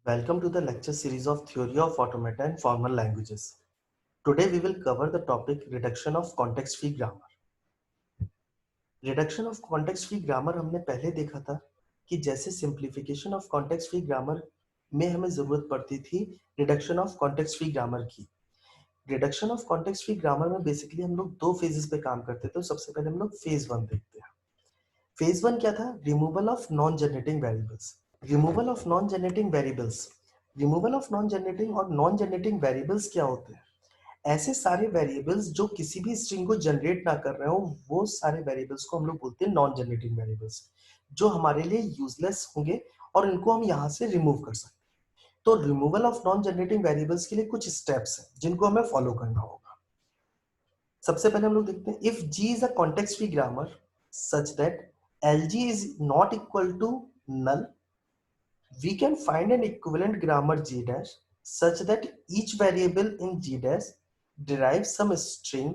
Welcome to the lecture series of Theory of Automata and Formal Languages. Today we will cover the topic Reduction of Context-Free Grammar. Reduction of Context-Free Grammar हमने पहले देखा था कि जैसे Simplification of Context-Free Grammar में हमें जरूरत पड़ती थी Reduction of Context-Free Grammar की. Reduction of Context-Free Grammar में बेसिकली हम लोग दो फेजेस पे काम करते थे. तो सबसे पहले हम लोग फेज 1 देखते हैं. फेज 1 क्या था? Removal of non generating variables. Removal of non generating variables. Removal of non generating और नॉन जनरेटिंग वेरिएबल्स क्या होते हैं? ऐसे सारे वेरिएबल्स जो किसी भी स्ट्रिंग को जनरेट ना कर रहे हो, वो सारे वेरिएबल्स को हम लोग बोलते हैं नॉन जनरेटिंग वेरिएबल्स, जो हमारे लिए यूजलेस होंगे और इनको हम यहाँ से रिमूव कर सकते हैं. तो removal of non generating variables के लिए कुछ स्टेप्स हैं जिनको हमें फॉलो करना होगा. सबसे पहले हम लोग देखते हैं if G is a context free grammar such that LG is not equal to null, we can find an equivalent grammar G dash such that each variable in G dash derives some string.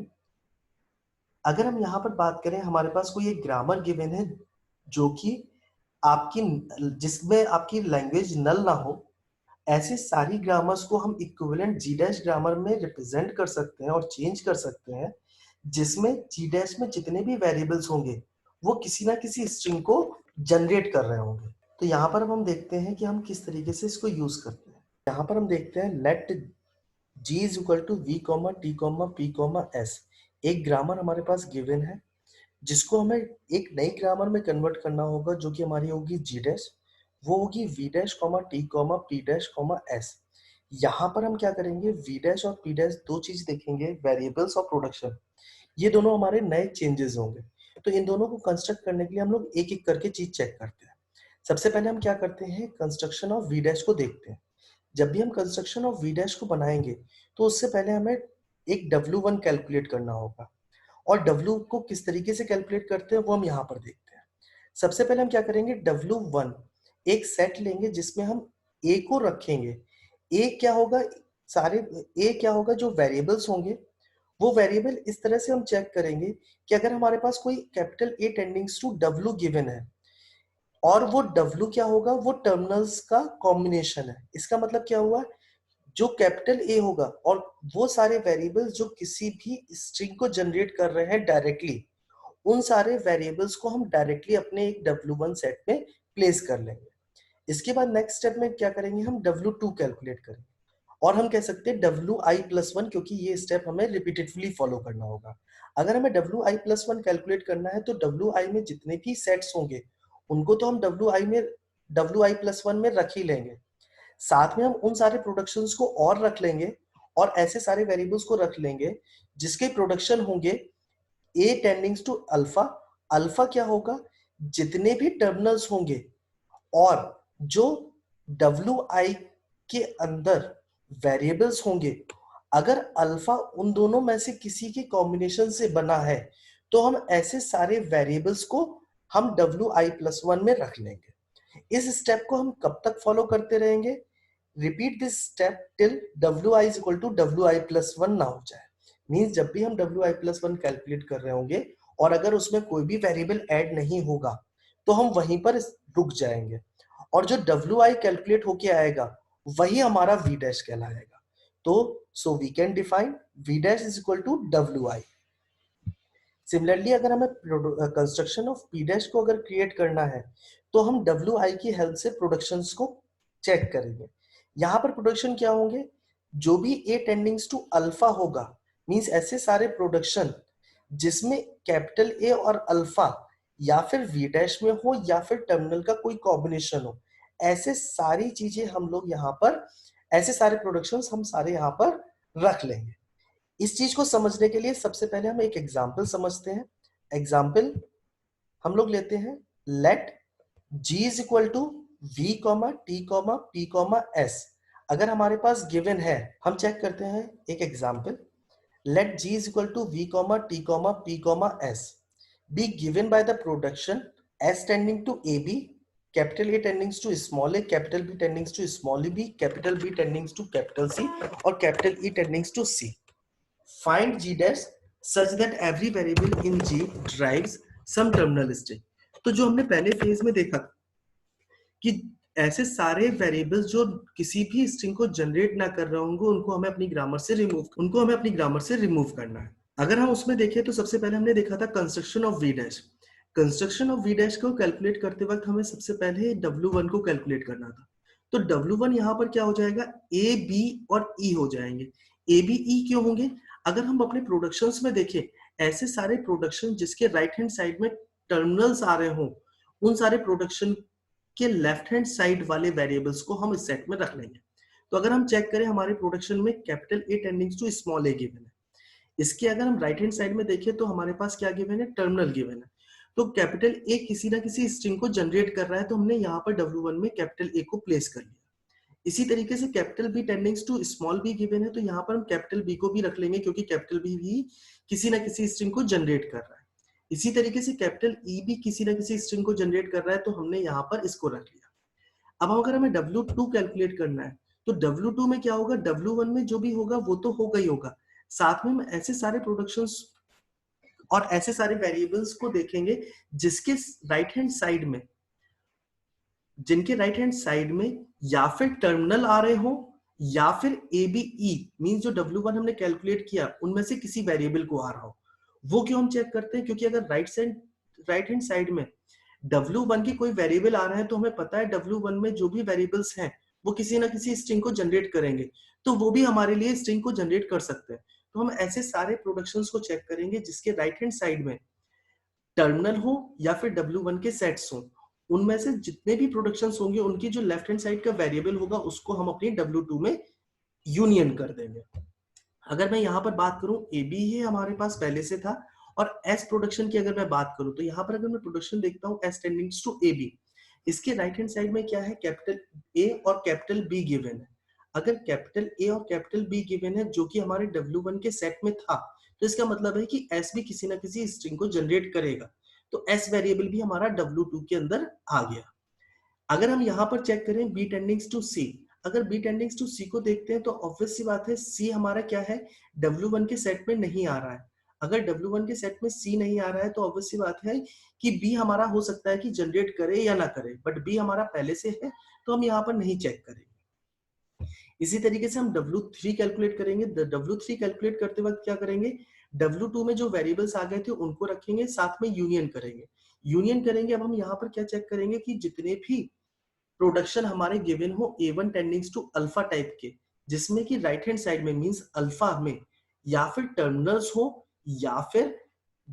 अगर हम यहाँ पर बात करें, हमारे पास कोई एक ग्रामर गिवन है जो कि आपकी जिसमें आपकी लैंग्वेज नल ना हो, ऐसे सारी ग्रामर्स को हम इक्विवेलेंट जी डैश ग्रामर में रिप्रेजेंट कर सकते हैं और चेंज कर सकते हैं, जिसमें जी डैश में जितने भी वेरिएबल्स होंगे वो किसी ना किसी स्ट्रिंग को जनरेट कर रहे होंगे. तो यहाँ पर हम देखते हैं कि हम किस तरीके से इसको यूज करते हैं. यहाँ पर हम देखते हैं let g is equal to v comma t comma p comma s. एक ग्रामर हमारे पास गिवन है जिसको हमें एक नई ग्रामर में कन्वर्ट करना होगा जो कि हमारी होगी g डैश. वो होगी v dash comma t comma p dash comma s. यहाँ पर हम क्या करेंगे, v डैश और p डैश दो चीज देखेंगे, वेरिएबल्स और प्रोडक्शन. ये दोनों हमारे नए चेंजेस होंगे. तो इन दोनों को कंस्ट्रक्ट करने के लिए हम लोग एक एक करके चीज चेक करते हैं. सबसे पहले हम क्या करते हैं, कंस्ट्रक्शन ऑफ v डैश को देखते हैं. जब भी हम कंस्ट्रक्शन ऑफ v डैश को बनाएंगे तो उससे पहले हमें एक w1 कैलकुलेट करना होगा. और w को किस तरीके से कैलकुलेट करते हैं वो हम यहाँ पर देखते हैं. सबसे पहले हम क्या करेंगे, w1 एक सेट लेंगे जिसमें हम a को रखेंगे. a क्या होगा, सारे a क्या होगा, जो वेरिएबल्स होंगे वो वेरिएबल इस तरह से हम चेक करेंगे कि अगर हमारे पास कोई capital A tendings to W given है और वो W क्या होगा, वो टर्मिनल्स का कॉम्बिनेशन है. इसका मतलब क्या हुआ, जो कैपिटल A होगा और वो सारे वेरिएबल्स जो किसी भी स्ट्रिंग को जनरेट कर रहे हैं डायरेक्टली, उन सारे वेरिएबल्स को हम डायरेक्टली अपने एक W1 सेट में प्लेस कर लेंगे. इसके बाद नेक्स्ट स्टेप में क्या करेंगे, हम W2 कैलकुलेट करेंगे और हम कह सकते हैं Wi+1, क्योंकि ये स्टेप हमें रिपीटेडली फॉलो करना होगा. अगर हमें Wi+1 कैलकुलेट करना है तो Wi में जितने भी सेट्स होंगे उनको तो हम Wi+1 में रख ही लेंगे. साथ में हम उन सारे प्रोडक्शंस को और रख लेंगे और ऐसे सारे वेरिएबल्स को रख लेंगे जिसके प्रोडक्शन होंगे A tendings to alpha. Alpha क्या होगा, जितने भी टर्मिनल्स होंगे और जो Wi के अंदर वेरिएबल्स होंगे, अगर अल्फा उन दोनों में से किसी के कॉम्बिनेशन से बना है तो हम ऐसे सारे वेरिएबल्स को हम Wi+1 में रख लेंगे. इस स्टेप को हम कब तक फॉलो करते रहेंगे, repeat this step till Wi is equal to Wi+1 ना हो जाए. मींस जब भी हम Wi+1 कैलकुलेट कर रहे होंगे और अगर उसमें कोई भी वेरिएबल ऐड नहीं होगा तो हम वहीं पर रुक जाएंगे और जो Wi कैलकुलेट होके आएगा वही हमारा v डैश कहलाएगा. तो so we can define v dash is equal to Wi. Similarly अगर हमें कंस्ट्रक्शन ऑफ p डैश को अगर क्रिएट करना है तो हम Wi की हेल्प से प्रोडक्शंस को चेक करेंगे. यहाँ पर प्रोडक्शन क्या होंगे, जो भी a टेंडिंग्स टू अल्फा होगा, मींस ऐसे सारे प्रोडक्शन जिसमें कैपिटल A और अल्फा या फिर v डैश में हो या फिर टर्मिनल का कोई कॉम्बिनेशन हो, ऐसे सारी चीजें हम लोग यहाँ पर, ऐसे सारे प्रोडक्शंस हम सारे यहाँ पर रख लेंगे. इस चीज को समझने के लिए सबसे पहले हम एक एग्जांपल समझते हैं. एग्जांपल हम लोग लेते हैं, let g is equal to v comma t comma p comma s. अगर हमारे पास गिवन है, हम चेक करते हैं एक example. let g is equal to v comma t comma p comma s be given by the production s tending to ab, capital A tending to small a, capital B tending to small b, capital B tending to capital C और capital E tending to C. Find g dash such that every variable in g derives some terminal string. तो जो हमने पहले phase में देखा कि ऐसे सारे वेरिएबल्स जो किसी भी स्ट्रिंग को जनरेट ना कर रहे होंगे उनको हमें अपनी ग्रामर से रिमूव करना है। अगर हम उसमें देखें तो सबसे पहले हमने देखा था construction of V dash. Construction of V dash को कैलकुलेट करते वक्त हमें सबसे पहले W1 को कैलकुलेट करना था। तो W1 यहाँ पर क्या हो जाएगा, ए बी और ई हो जाएंगे। ए बी ई क्यों होंगे? अगर हम अपने प्रोडक्शंस में देखें, ऐसे सारे प्रोडक्शन जिसके राइट हैंड साइड में टर्मिनल्स आ रहे हों, उन सारे प्रोडक्शन के लेफ्ट हैंड साइड वाले वेरिएबल्स को हम इस सेट में रख लेंगे। तो अगर हम चेक करें हमारे प्रोडक्शन में capital A tending to small a given है। इसके अगर हम राइट हैंड साइड में देखें तो हमारे पास क्या गिवन है, टर्मिनल गिवन है। तो कैपिटल ए किसी ना किसी स्ट्रिंग को जनरेट कर रहा है, तो हमने यहाँ पर W1 में कैपिटल ए को प्लेस कर लिया। इसी तरीके से capital B tendings to small B given है, तो यहाँ पर हम कैपिटल बी को भी रख लेंगे क्योंकि कैपिटल बी भी किसी ना किसी स्ट्रिंग को जनरेट कर रहा है। इसी तरीके से कैपिटल ई भी किसी ना किसी स्ट्रिंग को जनरेट कर रहा है, तो हमने यहाँ पर इसको रख लिया। अब अगर हमें W2 कैलकुलेट करना है तो W2 में क्या होगा, W1 में जो भी होगा वो तो होगा ही होगा, साथ में हम ऐसे सारे प्रोडक्शंस और ऐसे सारे वेरिएबल्स को देखेंगे जिसके राइट हैंड साइड में जिनके राइट हैंड साइड में या फिर टर्मिनल आ रहे हो या फिर ए बी ई मीन जो W1 हमने कैलकुलेट किया उनमें से किसी वेरिएबल को आ रहा हो। वो क्यों हम चेक करते हैं, क्योंकि अगर राइट हैंड साइड में W1 की कोई वेरिएबल आ रहा है तो हमें पता है W1 में जो भी वेरिएबल्स हैं वो किसी ना किसी स्ट्रिंग को जनरेट करेंगे, तो वो भी हमारे लिए स्ट्रिंग को जनरेट कर सकते हैं। तो हम ऐसे सारे प्रोडक्शंस को चेक करेंगे जिसके राइट हैंड साइड में टर्मिनल हो या फिर W1 के सेट्स हो, उनमें से जितने भी प्रोडक्शंस होंगे उनकी जो लेफ्ट हैंड साइड का वेरिएबल होगा उसको हम अपनी W2 में यूनियन कर देंगे। अगर मैं यहाँ पर बात करूं, ए बी ही हमारे पास पहले से था, और एस प्रोडक्शन की अगर मैं बात करूं तो यहाँ पर अगर मैं प्रोडक्शन देखता हूँ एस टेंडिंग्स टू ए बी, इसके राइट हैंड साइड में क्या है, कैपिटल ए और कैपिटल बी गिवन है। अगर कैपिटल ए और कैपिटल बी गिवन है जो कि हमारे W1 के सेट में था, तो इसका मतलब है कि एस भी किसी ना किसी स्ट्रिंग को जनरेट करेगा, तो एस वेरिएबल भी हमारा W2 के अंदर आ गया। अगर हम यहाँ पर चेक करें बी टेंडिंग्स टू सी, अगर बी टेंडिंग्स टू सी को देखते हैं तो ऑब्वियस सी बात है सी हमारा क्या है, W1 के सेट में नहीं आ रहा है। अगर W1 के सेट में सी नहीं आ रहा है तो ऑब्वियस सी बात है कि बी हमारा हो सकता है कि जनरेट करे या ना करे, बट बी हमारा पहले से है तो हम यहाँ पर नहीं चेक करेंगे। इसी तरीके से हम W3 कैलकुलेट करेंगे। W3 कैलकुलेट करते वक्त क्या करेंगे, W2 में जो वेरिएबल्स आ गए थे उनको रखेंगे, साथ में यूनियन करेंगे। अब हम यहाँ पर क्या चेक करेंगे कि जितने भी प्रोडक्शन हमारे गिवन हो A1 tendings to alpha type के, जिसमें कि राइट हैंड साइड में मींस अल्फा में या फिर टर्मिनल्स हो या फिर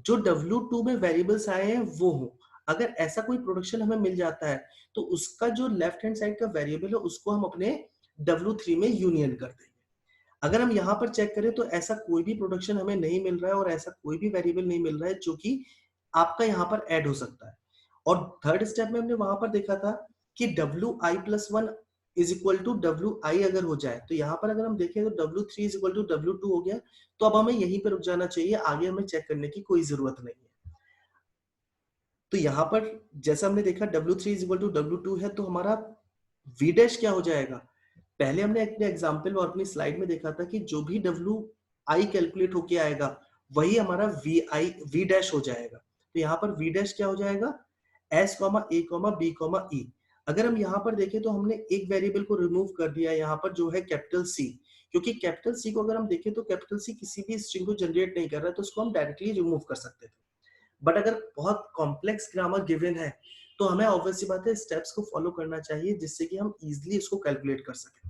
जो W2 में वेरिएबल्स आए हैं वो हो, अगर ऐसा कोई प्रोडक्शन हमें मिल जाता है तो उसका जो लेफ्ट हैंड साइड का वेरिएबल है उसको हम अपने W3 में यूनियन कर देंगे। अगर हम यहाँ पर चेक करें तो ऐसा कोई भी प्रोडक्शन हमें नहीं मिल रहा है और ऐसा कोई भी वेरिएबल नहीं मिल रहा है जो कि आपका यहाँ पर ऐड हो सकता है। और थर्ड स्टेप में हमने वहां पर देखा था कि Wi+1 is equal to Wi अगर हो जाए, तो यहाँ पर अगर हम देखें तो W3 is equal to W2 हो गया, तो अब हमें यहीं पर रुक जाना चाहिए, आगे हमें चेक करने की कोई जरूरत नहीं है। तो यहाँ पर जैसा हमने देखा W3 is equal to W2 है, तो हमारा V डैश क्या हो जाएगा, पहले हमने अपने एग्जाम्पल और अपनी स्लाइड में देखा था कि जो भी Wi कैलकुलेट होके आएगा वही हमारा V डैश हो जाएगा। तो यहाँ पर V डैश क्या हो जाएगा, S, A, B, E। अगर हम यहाँ पर देखें तो हमने एक वेरिएबल को रिमूव कर दिया यहाँ पर जो है कैपिटल C, क्योंकि कैपिटल C को अगर हम देखें तो कैपिटल C किसी भी स्ट्रिंग को जनरेट नहीं कर रहा है, तो उसको हम डायरेक्टली रिमूव कर सकते थे। बट अगर बहुत कॉम्प्लेक्स ग्रामर गिवन है तो हमें ऑब्वियस सी बात है स्टेप्स को फॉलो करना चाहिए जिससे कि हम इजिली इसको कैलकुलेट कर सकें।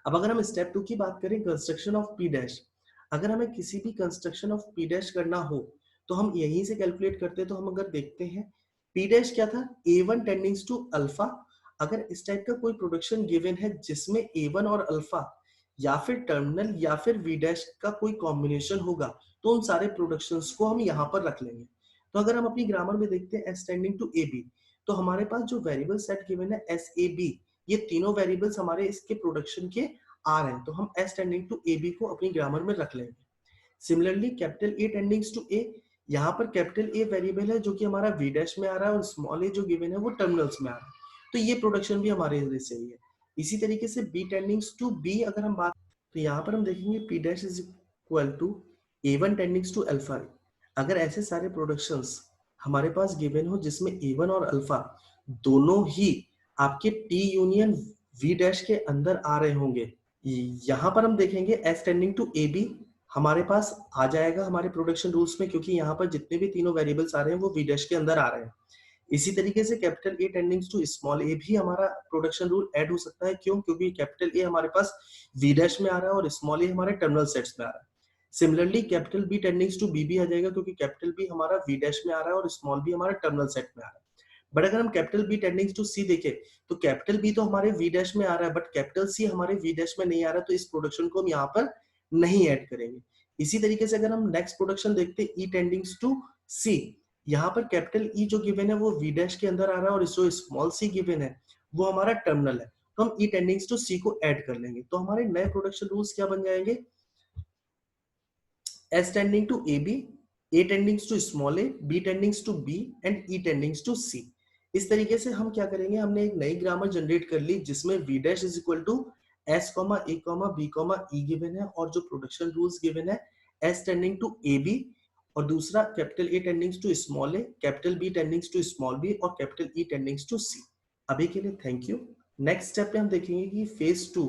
अब अगर हम स्टेप 2 की बात करें, कंस्ट्रक्शन ऑफ पी डैश, अगर हमें किसी भी कंस्ट्रक्शन ऑफ पी डैश करना हो तो हम यहीं से कैलकुलेट करते हैं। तो हम अगर देखते हैं पी डैश क्या था, A1 टेंडिंग्स टू अल्फा। अगर इस टाइप का कोई प्रोडक्शन गिवन है जिसमें A1 और अल्फा या फिर टर्मिनल या फिर V डैश का कोई कॉम्बिनेशन होगा, तो उन सारे प्रोडक्शंस को हम यहाँ पर रख लेंगे। तो अगर हम अपनी ग्रामर में देखते हैं S टेंडिंग टू AB, तो हमारे पास जो वेरिएबल सेट गिवन है SAB, ये तीनों वेरिएबल्स हमारे इसके प्रोडक्शन के आ रहे हैं, तो हम S टेंडिंग टू AB को अपनी ग्रामर में रख लेंगे। Similarly capital A tendings to A, यहाँ पर कैपिटल A वेरिएबल है जो कि हमारा V डैश में आ रहा है और स्मॉल a जो गिवन है वो टर्मिनल्स में आ रहा है, तो ये प्रोडक्शन भी हमारे लिए सही है। इसी तरीके से B टेंडिंग्स टू B अगर हम बात, तो यहाँ पर हम देखेंगे P dash is equal to A1 tendings to alpha. अगर ऐसे सारे प्रोडक्शंस हमारे पास गिवन हो जिसमें A1 और अल्फा दोनों ही आपके टी यूनियन वी डैश के अंदर आ रहे होंगे। यहाँ पर हम देखेंगे S tending to A B हमारे पास आ जाएगा हमारे प्रोडक्शन रूल्स में, क्योंकि यहाँ पर जितने भी तीनों वेरिएबल्स आ रहे हैं वो वी डैश के अंदर आ रहे हैं। इसी तरीके से capital A tending to small A भी हमारा प्रोडक्शन रूल ऐड हो सकता है। क्यों? क्योंकि कैपिटल ए हमारे पास वी डैश में आ रहा है और स्मॉल ए हमारे टर्मिनल सेट्स में आ रहा है। Similarly capital B tending to B भी आ जाएगा, क्योंकि कैपिटल बी हमारा वी डैश में आ रहा है और स्मॉल बी हमारा टर्मिनल सेट में आ रहा है। बट अगर हम capital B tending to C देखें तो कैपिटल बी तो हमारे वी डैश में आ रहा है, बट कैपिटल सी हमारे वी डैश में नहीं आ रहा है, तो इस प्रोडक्शन को हम यहाँ पर नहीं ऐड करेंगे। इसी तरीके से अगर हम नेक्स्ट प्रोडक्शन देखते हैं ई टेंडिंग टू सी, यहाँ पर कैपिटल ई जो गिवन है वो वी डैश के अंदर आ रहा है और जो स्मॉल सी गिवन है वो हमारा टर्मिनल है, तो हम ई टेंडिंग टू सी को ऐड कर लेंगे। तो हमारे नए प्रोडक्शन रूल्स क्या बन जाएंगे? S tending to AB, A tending to small a, B tending to B and E tending to C। इस तरीके से हम क्या करेंगे, हमने एक नई ग्रामर जनरेट कर ली जिसमें V dash is equal to S, A, B, E given है और जो प्रोडक्शन रूल्स गिवन है S टेंडिंग टू AB और दूसरा capital A tending to small a, capital B tending to small b और capital E tending to C। अभी के लिए थैंक यू। नेक्स्ट स्टेप पे हम देखेंगे कि फेज 2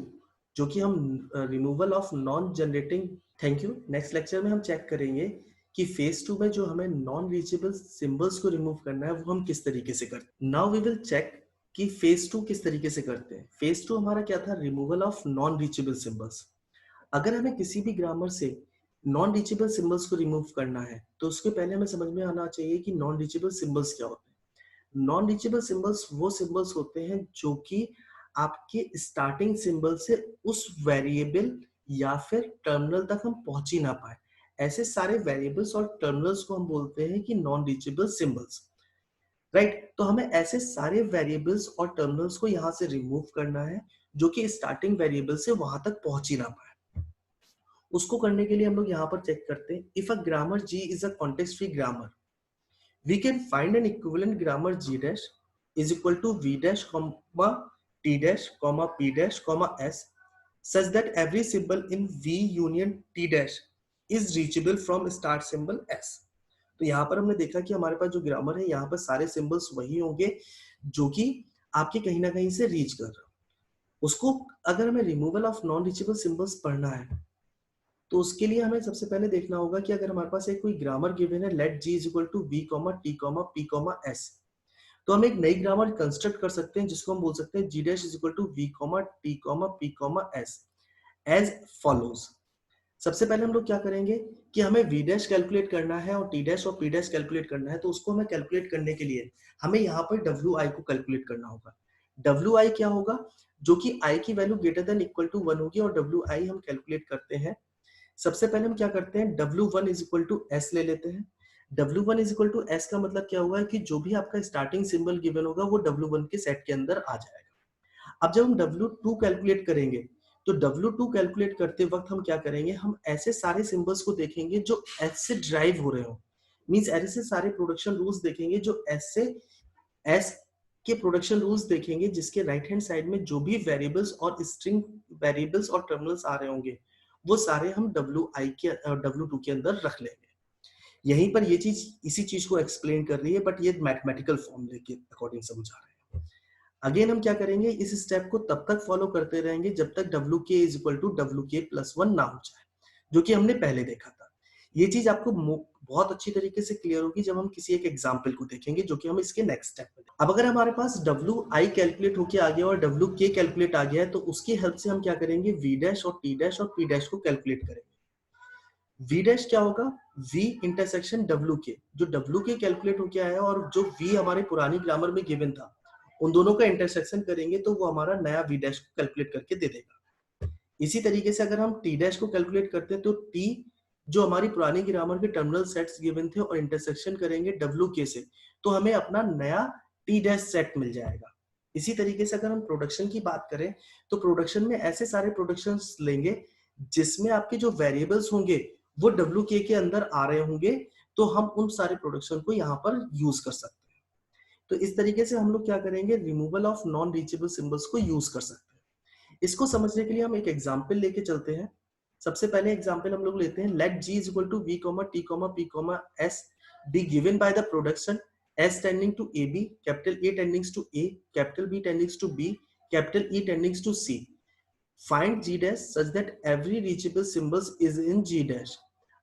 जो कि हम removal of non generating. Thank you. Next lecture में हम चेक करेंगे कि फेज 2 में जो हमें नॉन रीचेबल सिंबल्स को रिमूव करना है वो हम किस तरीके से करते हैं। नाउ वी विल चेक कि फेज 2 किस तरीके से करते हैं। फेज 2 हमारा क्या था? Removal of non reachable symbols. अगर हमें किसी भी ग्रामर से नॉन रीचेबल सिंबल्स को रिमूव करना है तो उसके पहले हमें समझ में आना चाहिए कि नॉन रीचेबल सिंबल्स क्या होते हैं। नॉन रीचेबल सिंबल्स वो सिंबल्स होते हैं जो कि आपके स्टार्टिंग सिंबल से उस वेरिएबल या फिर टर्मिनल तक हम पहुंच ही ना पाए। ऐसे सारे वेरिएबल्स और टर्मिनल्स को हम बोलते हैं कि नॉन रीचेबल सिंबल्स, राइट। तो हमें ऐसे सारे वेरिएबल्स और टर्मिनल्स को यहां से रिमूव करना है जो कि स्टार्टिंग वेरिएबल से वहां तक पहुंच ही ना पाए। उसको करने के लिए हम लोग यहाँ पर चेक करते हैं, if a grammar ji is a context free grammar, we can find an equivalent grammar g dash is equal to v dash comma t dash comma p dash comma s such that every symbol in v union t dash is reachable from start symbol s। तो यहाँ पर हमने देखा कि हमारे पास जो grammar है यहाँ पर सारे सिंबल्स वही होंगे जो कि आपके कहीं ना कहीं से रीच कर रहे हो। उसको अगर हमें removal of non reachable symbols पढ़ना है तो उसके लिए हमें सबसे पहले देखना होगा कि अगर हमारे पास एक कोई ग्रामर गिवन है let G is equal to V comma T comma P comma S, तो हम एक नई ग्रामर कंस्ट्रक्ट कर सकते हैं जिसको हम बोल सकते हैं G dash is equal to V comma T comma P comma S as follows. सबसे पहले हम लोग क्या करेंगे कि हमें वी डैश कैलकुलेट करना है और टी डैश और पी डैश कैलकुलेट करना है, तो उसको हमें कैलकुलेट करने के लिए हमें यहाँ पर डब्ल्यू आई को कैलकुलेट करना होगा। डब्ल्यू आई क्या होगा? जो कि आई की value greater than equal to 1 होगी और डब्ल्यू आई हम कैलकुलेट करते हैं। सबसे पहले हम क्या करते हैं, W1 is equal to S ले लेते हैं। W1 is equal to S का मतलब क्या हुआ है कि जो भी आपका स्टार्टिंग सिंबल गिवन होगा वो W1 के सेट के अंदर आ जाएगा। अब जब हम W2 कैलकुलेट करेंगे तो W2 कैलकुलेट करते वक्त हम क्या करेंगे, हम ऐसे सारे सिंबल्स को देखेंगे जो एस से ड्राइव हो रहे हो, मींस ऐसे सारे प्रोडक्शन रूल्स देखेंगे जो एस के प्रोडक्शन रूल्स देखेंगे जिसके राइट हैंड साइड में जो भी वेरिएबल्स और स्ट्रिंग वेरिएबल्स और टर्मिनल्स आ रहे होंगे वो सारे हम W2 के अंदर रख लेंगे। यहीं पर ये चीज इसी चीज को एक्सप्लेन कर रही है, बट ये मैथमेटिकल फॉर्मूले के अकॉर्डिंग समझा रहे हैं। अगेन हम क्या करेंगे, इस स्टेप को तब तक फॉलो करते रहेंगे जब तक WK is equal to WK+1 ना हो जाए, जो कि हमने पहले देखा था। ये चीज आपको बहुत अच्छी तरीके से क्लियर होगी जब हम किसी एक एग्जाम्पल को देखेंगे जो कि हम इसके नेक्स्ट स्टेप में। अब अगर हमारे पास WI कैलकुलेट होके आ गया और WK कैलकुलेट आ गया है तो उसकी हेल्प से हम क्या करेंगे, V डैश और T डैश और P डैश को कैलकुलेट करेंगे। V डैश क्या होगा, V इंटरसेक्शन WK, जो WK कैलकुलेट होके आया और जो V हमारे पुरानी ग्रामर में गिवन था उन दोनों का इंटरसेक्शन करेंगे तो वो हमारा नया V डैश को कैलकुलेट करके दे देगा। इसी तरीके से अगर हम T डैश को कैलकुलेट करते हैं तो T जो हमारी पुरानी ग्रामर के टर्मिनल सेट्स गिवन थे और इंटरसेक्शन करेंगे WK से तो हमें अपना नया T डैश सेट मिल जाएगा। इसी तरीके से अगर हम प्रोडक्शन की बात करें तो प्रोडक्शन में ऐसे सारे प्रोडक्शंस लेंगे जिसमें आपके जो वेरिएबल्स होंगे वो WK के अंदर आ रहे होंगे, तो हम उन सारे प्रोडक्शन को यहाँ पर यूज कर सकते हैं। तो इस तरीके से हम लोग क्या करेंगे, removal of non reachable symbols को यूज कर सकते हैं। इसको समझने के लिए हम एक एग्जाम्पल लेके चलते हैं। सबसे पहले एग्जाम्पल हम लोग लेते हैं, let G is equal to V, T, P, S be given by the production S tending to AB, capital A tending to A, capital B tending to B, capital E tending to C. Find G dash such that every reachable symbols is in G dash.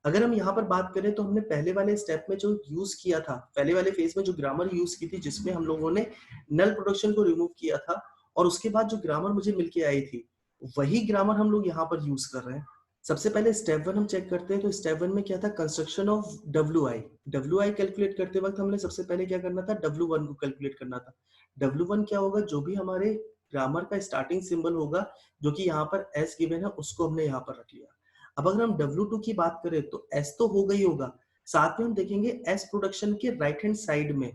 अगर हम यहाँ पर बात करें तो हमने पहले वाले स्टेप में जो यूज किया था, पहले वाले फेज में जो ग्रामर यूज की थी जिसमें हम लोगों ने नल प्रोडक्शन को रिमूव किया था और उसके बाद जो ग्रामर मुझे मिलके आई थी वही ग्रामर हम लोग यहाँ पर यूज कर रहे हैं। सबसे पहले स्टेप 1 हम चेक करते हैं। तो स्टेप 1 में क्या था, construction of W I calculate करते वक्त हमने सबसे पहले क्या करना था, W1 को कैलकुलेट करना था। W1 क्या होगा, जो भी हमारे ग्रामर का स्टार्टिंग सिंबल होगा जो कि यहाँ पर S गिवन है उसको हमने यहाँ पर रख लिया। अब अगर हम W2 की बात करें तो S तो हो गई होगा, साथ में हम देखेंगे S प्रोडक्शन के राइट हैंड साइड में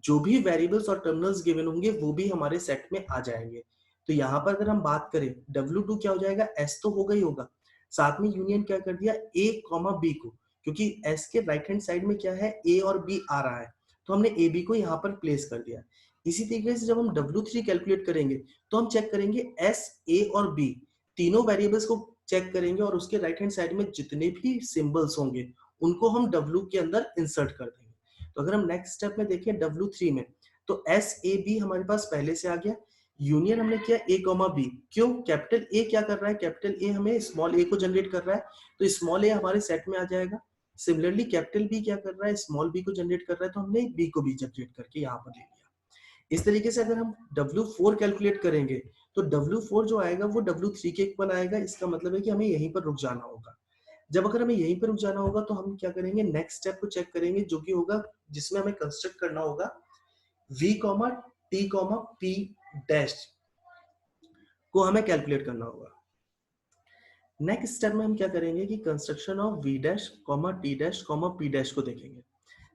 जो भी वेरिएबल्स और टर्मिनल्स गिवन होंगे वो भी हमारे सेट में आ जाएंगे। तो यहाँ पर अगर हम बात करें W2 क्या हो जाएगा, S तो हो गई होगा, साथ में यूनियन क्या कर दिया A कॉमा B को, क्योंकि S के राइट हैंड साइड में क्या है, A और B आ रहा है तो हमने A B को यहाँ पर प्लेस कर दिया। इसी तरीके से जब हम W3 कैलकुलेट करेंगे तो हम चेक करेंगे S, A और B तीनों वेरिएबल्स को चेक करेंगे और उसके राइट हैंड साइड में जितने भी सिंबल्स होंगे उनको हम W के अंदर इंसर्ट कर देंगे। तो अगर हम नेक्स्ट स्टेप में देखें W3 में तो S, A, B हमारे पास पहले से आ गया। यूनियन हमने किया A, B, क्यों, कैपिटल A क्या कर रहा है, कैपिटल A हमें स्मॉल a को जनरेट कर रहा है तो स्मॉल a हमारे सेट में आ जाएगा। सिमिलरली कैपिटल B क्या कर रहा है, स्मॉल b को जनरेट कर रहा है तो हमने B को भी जनरेट करके यहाँ पर ले लिया। इस तरीके से अगर हम W4 कैलकुलेट करेंगे तो W4 जो आएगा वो W3 के इक्वल आएगा। इसका मतलब है कि हमें यहीं पर रुक जाना होगा। जब अगर हमें यहीं पर रुक जाना होगा तो हम क्या करेंगे, नेक्स्ट स्टेप को चेक करेंगे जो कि होगा जिसमें हमें कंस्ट्रक्ट करना होगा V, T, P डैश को हमें कैलकुलेट करना होगा। नेक्स्ट स्टेप में हम क्या करेंगे कि construction of V dash, T dash, P dash को देखेंगे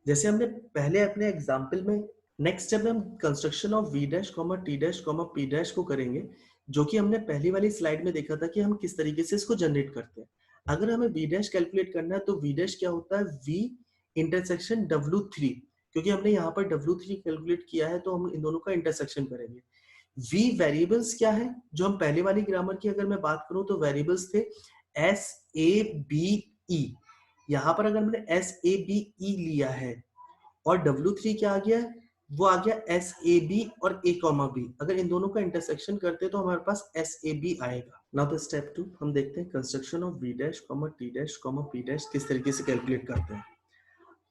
जैसे हमने पहले अपने एग्जाम्पल में। नेक्स्ट स्टेप में हम construction of V dash, T dash, P dash को करेंगे जो कि हमने पहली वाली स्लाइड में देखा था कि हम किस तरीके से इसको जनरेट करते हैं। अगर हमें V डैश कैलकुलेट करना है तो V डैश क्या होता है, V इंटरसेक्शन W3, क्योंकि हमने यहाँ पर W3 कैलकुलेट किया है तो हम इन दोनों का इंटरसेक्शन करेंगे। V वेरिएबल्स क्या है, जो हम पहले वाली ग्रामर की अगर मैं बात करूं तो वेरिएबल्स थे S, A, B, E। यहाँ पर अगर मैंने S, A, B, E लिया है और W3 क्या आ गया, वो आ गया S, A, B और A, B। अगर इन दोनों का इंटरसेक्शन करते तो हमारे पास S, A, B आएगा। नाउ तो स्टेप 2 हम देखते हैं construction of V dash, T dash, P dash किस तरीके से कैलकुलेट करते हैं।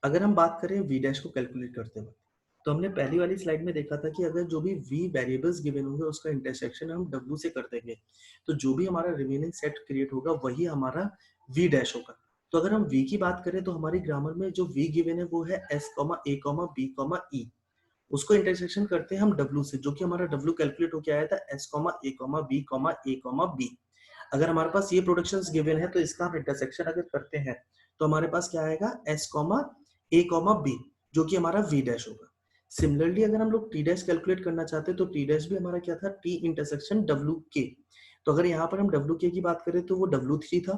अगर हम बात करें V डैश को कैलकुलेट करते वक्त तो हमने पहली वाली स्लाइड में देखा था कि अगर जो भी V वेरिएबल्स गिवन होंगे उसका इंटरसेक्शन हम W से कर देंगे तो जो भी हमारा रिमेनिंग सेट क्रिएट होगा वही हमारा V डैश होगा। तो अगर हम V की बात करें तो हमारी ग्रामर में जो V गिवन है वो है S, A, B, E। उसको इंटरसेक्शन करते हैं हम W से, जो कि हमारा W कैलकुलेट होके आया था S, A, B, A, B। अगर हमारे पास ये प्रोडक्शंस गिवन है तो इसका हम इंटरसेक्शन अगर करते हैं तो हमारे पास क्या आएगा, S, A, B, जो कि हमारा V डैश होगा। सिमिलरली अगर हम लोग T डैश कैलकुलेट करना चाहते हैं तो T डैश भी हमारा क्या था, T इंटरसेक्शन WK। तो अगर यहाँ पर हम WK की बात करें तो वो W3 था।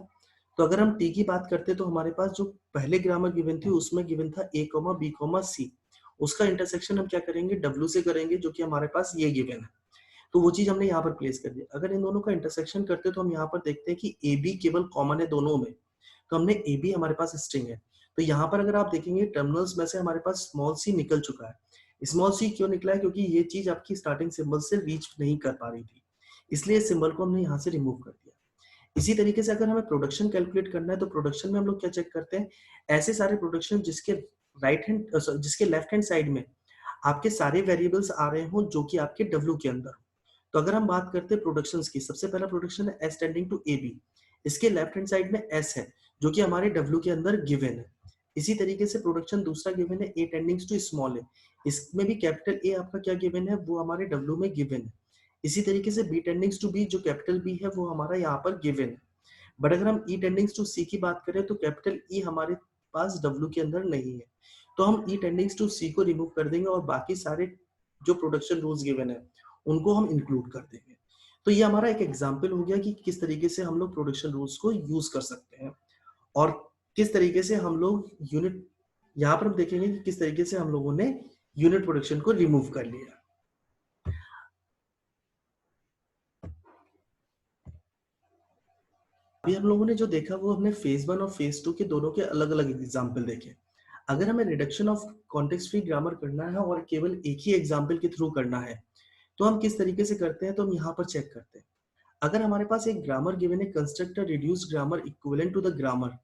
तो अगर हम T की बात करते तो हमारे पास जो पहले ग्रामर गिवन थी उसमें गिवन था A, B, C। उसका इंटरसेक्शन हम क्या करेंगे, W से करेंगे, जो कि हमारे पास ये गिवन है तो वो चीज हमने यहाँ पर प्लेस कर दिया। अगर इन दोनों का इंटरसेक्शन करते तो हम यहाँ पर देखते हैं कि ए बी केवल कॉमन है दोनों में, तो हमने ए बी हमारे पास स्ट्रिंग है। तो यहाँ पर अगर आप देखेंगे टर्मिनल्स में से हमारे पास स्मॉल सी निकल चुका है। स्मॉल सी क्यों निकला है, क्योंकि ये चीज आपकी स्टार्टिंग सिंबल से रीच नहीं कर पा रही थी, इसलिए सिंबल को हमने यहाँ से रिमूव कर दिया। इसी तरीके से अगर हमें प्रोडक्शन कैलकुलेट करना है तो प्रोडक्शन में हम लोग क्या चेक करते हैं, ऐसे सारे प्रोडक्शन जिसके जिसके लेफ्ट हैंड साइड में आपके सारे वेरिएबल्स आ रहे हो जो कि आपके डब्ल्यू के अंदर हो। तो अगर हम बात करते हैं प्रोडक्शंस की, सबसे पहला प्रोडक्शन है S tending to A B. इसके लेफ्ट हैंड साइड में एस है जो कि हमारे डब्ल्यू के अंदर गिवन है। इसी तरीके से प्रोडक्शन दूसरा गिवन है ए टेंडिंग्स टू स्मॉल ए। इसमें भी कैपिटल ए आपका क्या गिवन है, वो हमारे डब्ल्यू में गिवन है। इसी तरीके से बी टेंडिंग्स टू बी, जो कैपिटल बी है वो हमारा यहाँ पर गिवन है। बट अगर हम ई टेंडिंग्स टू सी की बात करें तो कैपिटल ई हमारे पास डब्ल्यू के अंदर नहीं है, तो हम ई टेंडिंग्स टू सी को रिमूव कर देंगे और बाकी सारे जो प्रोडक्शन रूल्स गिवन है उनको हम इंक्लूड कर देंगे। तो ये हमारा एक एग्जांपल हो गया कि किस तरीके से हम लोग प्रोडक्शन रूल्स को यूज कर सकते हैं और किस तरीके से हम लोग यूनिट, यहाँ पर हम देखेंगे कि किस तरीके से हम लोगों ने यूनिट प्रोडक्शन को रिमूव कर लिया। अभी हम लोगों ने जो देखा वो हमने फेज 1 और फेज 2 के दोनों के अलग अलग एग्जाम्पल देखे। अगर हमें reduction of context free grammar करना है और केवल एक ही एग्जाम्पल के थ्रू करना है, तो हम किस तरीके से करते हैं, तो हम यहाँ पर चेक करते हैं। अगर हमारे पास एक ग्रामर गिवन है, construct a reduced grammar equivalent to the grammar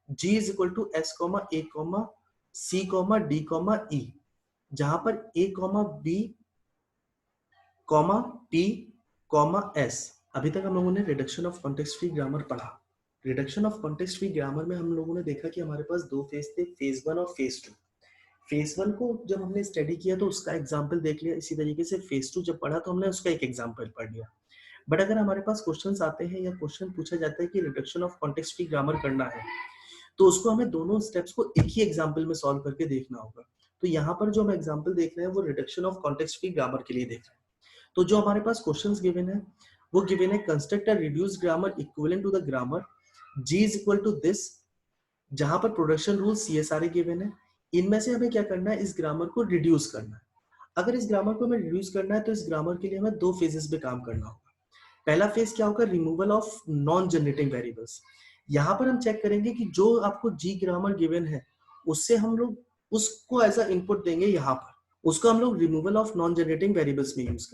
G is equal to S, A, C, D, E, जहां पर A, B, P, S। अभी तक हम लोगों ने reduction of context free grammar पढ़ा। Reduction of context free grammar में हम लोगों ने देखा कि हमारे पास दो फेज थे, फेज 1 और फेज 2। फेज 1 को जब हमने स्टडी किया तो उसका एग्जाम्पल देख लिया, इसी तरीके से फेज 2 जब पढ़ा तो हमने उसका एक एग्जाम्पल पढ़ लिया। बट अगर हमारे पास क्वेश्चंस आते हैं या क्वेश्चन पूछा जाता है कि reduction of context free grammar करना है, तो उसको हमें दोनों स्टेप्स को एक ही एग्जाम्पल में सॉल्व करके देखना होगा। तो यहाँ पर जो हम एग्जाम्पल देख रहे हैं वो reduction of context free grammar के लिए देख रहे हैं। तो जो हमारे पास क्वेश्चंस गिवन है वो गिवन है, construct a reduced grammar equivalent to the grammar G is equal to this, जहां पर प्रोडक्शन रूल CSRA गिवन है। इनमें से हमें क्या करना है, इस ग्रामर को रिड्यूस करना है। अगर इस ग्रामर को हमें रिड्यूस करना है तो इस ग्रामर के लिए हमें दो फेजेस पे काम करना होगा। पहला फेज क्या होगा, removal of non generating variables. यहाँ पर हम चेक करेंगे कि जो आपको जी ग्रामर गिवन है उससे हम लोग उसको एज अ इनपुट देंगे, यहाँ पर उसको हम लोग removal of non generating variables में यूज करेंगे।